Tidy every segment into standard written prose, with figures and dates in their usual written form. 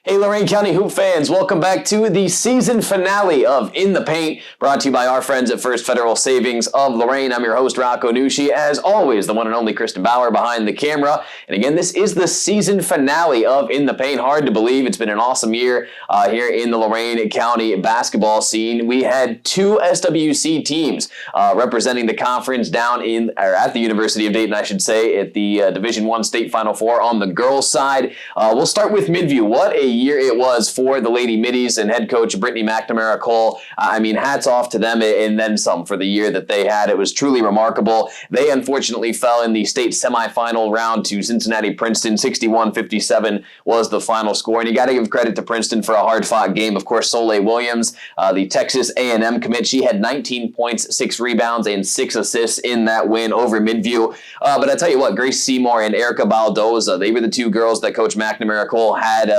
Hey Lorain County Hoop fans, welcome back to the season finale of In the Paint, brought to you by our friends at First Federal Savings of Lorain. I'm your host, Rocco Nucci. As always, the one and only Kristen Bauer behind the camera. And again, this is the season finale of In the Paint. Hard to believe. It's been an awesome year here in the Lorain County basketball scene. We had two SWC teams representing the conference at the University of Dayton, I should say, at the Division I State Final Four on the girls' side. We'll start with Midview. What a year it was for the Lady Middies and head coach Brittany McNamara Cole. Hats off to them and then some for the year that they had. It was truly remarkable. They unfortunately fell in the state semifinal round to Cincinnati Princeton. 61-57 was the final score. And you got to give credit to Princeton for a hard-fought game. Of course, Soleil Williams, the Texas A&M commit, she had 19 points, 6 rebounds, and 6 assists in that win over Midview. But I tell you what, Grace Seymour and Erica Baldoza, they were the two girls that Coach McNamara Cole had,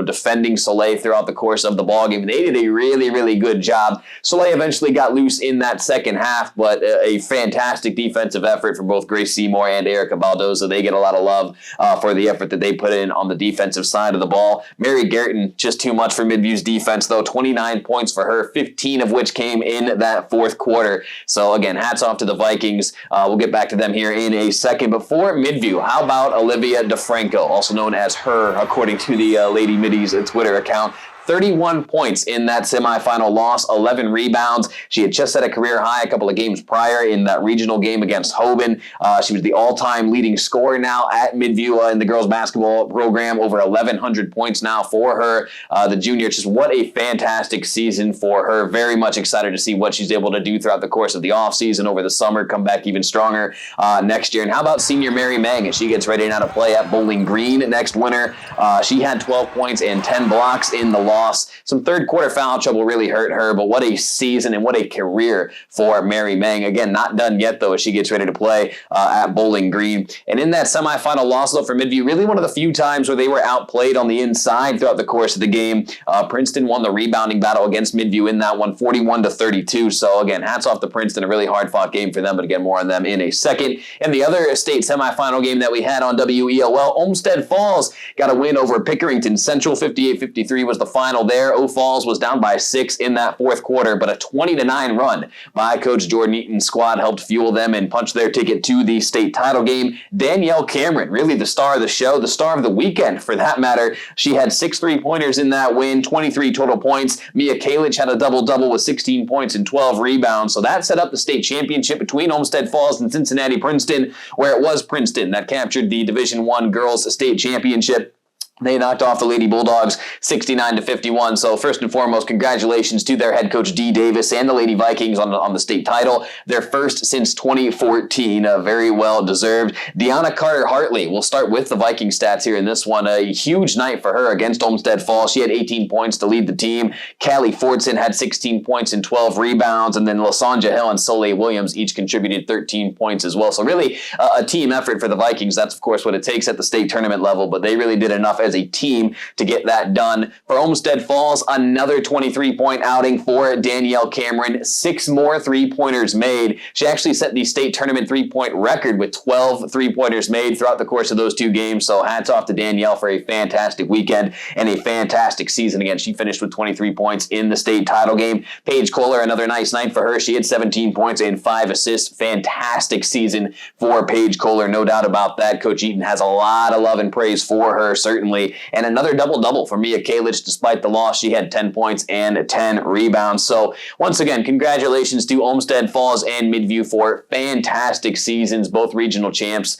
defending Soleil throughout the course of the ballgame. They did a really, really good job. Soleil eventually got loose in that second half, but a fantastic defensive effort from both Grace Seymour and Erica Baldoza. They get a lot of love for the effort that they put in on the defensive side of the ball. Mary Garrison, just too much for Midview's defense, though. 29 points for her, 15 of which came in that fourth quarter. So, again, hats off to the Vikings. We'll get back to them here in a second. But for Midview, how about Olivia DeFranco, also known as Her, according to the Lady Middies Twitter account? 31 points in that semifinal loss, 11 rebounds. She had just set a career high a couple of games prior in that regional game against Hoban. She was the all-time leading scorer now at Midview in the girls basketball program, over 1,100 points now for her. The junior, just what a fantastic season for her. Very much excited to see what she's able to do throughout the course of the offseason, over the summer, come back even stronger next year. And how about senior Mary Mang as she gets ready now to play at Bowling Green next winter? She had 12 points and 10 blocks in the loss. Some third quarter foul trouble really hurt her, but what a season and what a career for Mary Mang. Again, not done yet, though, as she gets ready to play at Bowling Green. And in that semifinal loss, though, for Midview, really one of the few times where they were outplayed on the inside throughout the course of the game. Princeton won the rebounding battle against Midview in that one, 41-32. So, again, hats off to Princeton. A really hard-fought game for them, but again, more on them in a second. And the other state semifinal game that we had on WEOL, Olmsted Falls got a win over Pickerington Central. 58-53 was the final there. Falls was down by 6 in that fourth quarter, but a 20-9 run by Coach Jordan Eaton's squad helped fuel them and punch their ticket to the state title game. Danielle Cameron, really the star of the show, the star of the weekend for that matter. She had 6 3-pointers in that win, 23 total points. Mia Kalich had a double-double with 16 points and 12 rebounds. So that set up the state championship between Olmsted Falls and Cincinnati Princeton, where it was Princeton that captured the Division I girls state championship. They knocked off the Lady Bulldogs 69-51. So first and foremost, congratulations to their head coach Dee Davis and the Lady Vikings on the state title. Their first since 2014. Very well deserved. Deanna Carter-Hartley, we'll start with the Viking stats here in this one. A huge night for her against Olmsted Falls. She had 18 points to lead the team. Callie Fordson had 16 points and 12 rebounds. And then LaSonja Hill and Soleil Williams each contributed 13 points as well. So really a team effort for the Vikings. That's, of course, what it takes at the state tournament level. But they really did enough as a team to get that done. For Olmsted Falls, another 23-point outing for Danielle Cameron. 6 more 3-pointers made. She actually set the state tournament 3-point record with 12 3-pointers made throughout the course of those 2 games. So hats off to Danielle for a fantastic weekend and a fantastic season. Again, she finished with 23 points in the state title game. Paige Kohler, another nice night for her. She had 17 points and 5 assists. Fantastic season for Paige Kohler, no doubt about that. Coach Eaton has a lot of love and praise for her, certainly. And another double-double for Mia Kalich. Despite the loss, she had 10 points and 10 rebounds. So once again, congratulations to Olmsted Falls and Midview for fantastic seasons, both regional champs.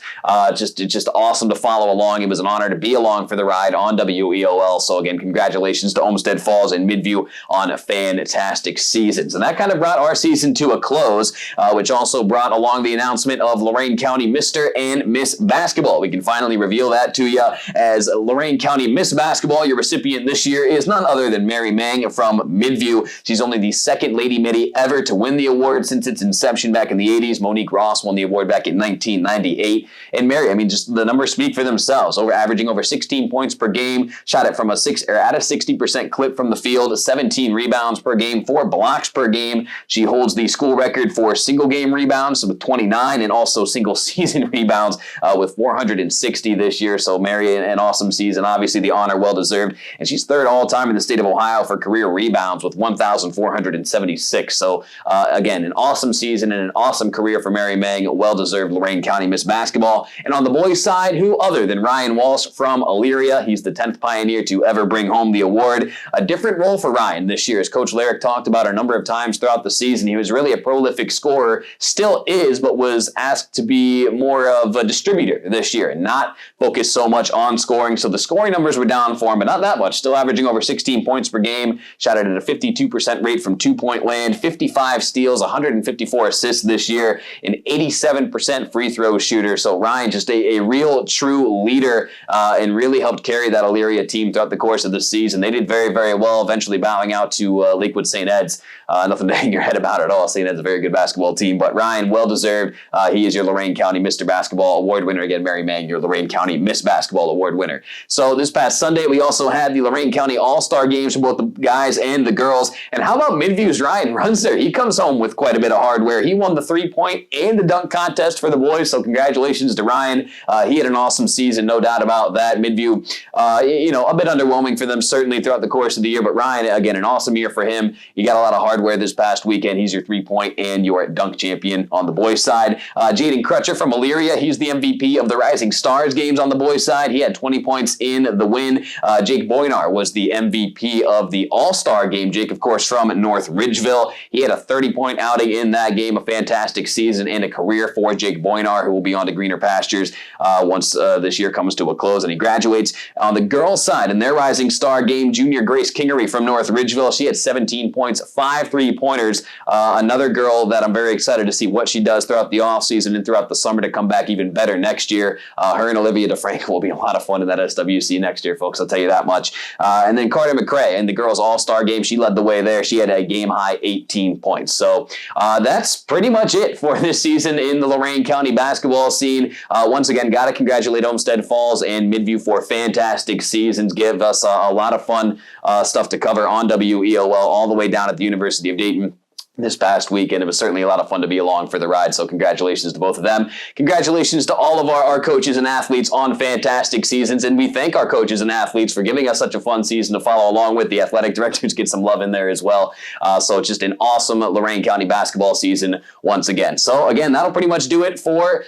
Just awesome to follow along. It was an honor to be along for the ride on WEOL. So again, congratulations to Olmsted Falls and Midview on fantastic seasons. And that kind of brought our season to a close, which also brought along the announcement of Lorain County Mr. and Miss Basketball. We can finally reveal that to you, as Lorain County Miss Basketball, your recipient this year is none other than Mary Mang from Midview. She's only the second Lady Middy ever to win the award since its inception back in the 80s. Monique Ross won the award back in 1998. And Mary, just the numbers speak for themselves. Averaging over 16 points per game, shot it from at a 60% clip from the field, 17 rebounds per game, 4 blocks per game. She holds the school record for single game rebounds with 29 and also single season rebounds with 460 this year. So Mary, an awesome season season. Obviously, the honor well-deserved. And she's third all-time in the state of Ohio for career rebounds with 1,476. So, again, an awesome season and an awesome career for Mary Mang. Well-deserved Lorain County Miss Basketball. And on the boys' side, who other than Ryan Walsh from Elyria? He's the 10th Pioneer to ever bring home the award. A different role for Ryan this year, as Coach Larrick talked about a number of times throughout the season. He was really a prolific scorer, still is, but was asked to be more of a distributor this year and not focus so much on scoring. So the scoring numbers were down for him, but not that much. Still averaging over 16 points per game, shot at a 52% rate from two-point land, 55 steals, 154 assists this year, an 87% free throw shooter. So Ryan, just a real true leader and really helped carry that Elyria team throughout the course of the season. They did very, very well, eventually bowing out to Lakewood St. Ed's. Nothing to hang your head about at all. St. Ed's a very good basketball team, but Ryan, well-deserved. He is your Lorain County Mr. Basketball Award winner. Again, Mary Mang, your Lorain County Miss Basketball Award winner. So this past Sunday, we also had the Lorain County All-Star Games for both the guys and the girls. And how about Midview's Ryan Runster? He comes home with quite a bit of hardware. He won the three-point and the dunk contest for the boys, so congratulations to Ryan. He had an awesome season, no doubt about that. Midview, a bit underwhelming for them certainly throughout the course of the year, but Ryan, again, an awesome year for him. He got a lot of hardware this past weekend. He's your three-point and your dunk champion on the boys' side. Jaden Crutcher from Elyria, he's the MVP of the Rising Stars games on the boys' side. He had 20 points in the win. Jake Boynar was the MVP of the All-Star game. Jake, of course, from North Ridgeville. He had a 30-point outing in that game, a fantastic season and a career for Jake Boynar, who will be on to greener pastures once this year comes to a close and he graduates. On the girls' side, in their Rising Star game, junior Grace Kingery from North Ridgeville, she had 17 points, 5 3-pointers. Another girl that I'm very excited to see what she does throughout the offseason and throughout the summer to come back even better next year. Her and Olivia DeFranco will be a lot of fun in that SWC next year, folks. I'll tell you that much. And then Carter McCrae in the girls' All-Star game, she led the way there. She had a game-high 18 points. So that's pretty much it for this season in the Lorain County basketball scene. Once again, got to congratulate Olmsted Falls and Midview for fantastic seasons. Give us a lot of fun stuff to cover on WEOL all the way down at the University of Dayton this past weekend. It was certainly a lot of fun to be along for the ride, so congratulations to both of them. Congratulations to all of our coaches and athletes on fantastic seasons, and we thank our coaches and athletes for giving us such a fun season to follow along with. The athletic directors get some love in there as well. So it's just an awesome Lorain County basketball season once again. So again, that'll pretty much do it for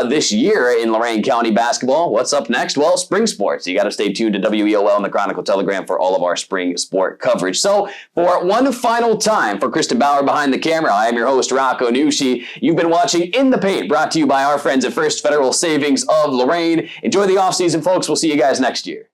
this year in Lorain County basketball. What's up next? Well, spring sports. You got to stay tuned to WEOL and the Chronicle Telegram for all of our spring sport coverage. So for one final time, for Kristen Bauer behind the camera, I am your host, Rocco Nushi. You've been watching In the Paint, brought to you by our friends at First Federal Savings of Lorain. Enjoy the offseason, folks. We'll see you guys next year.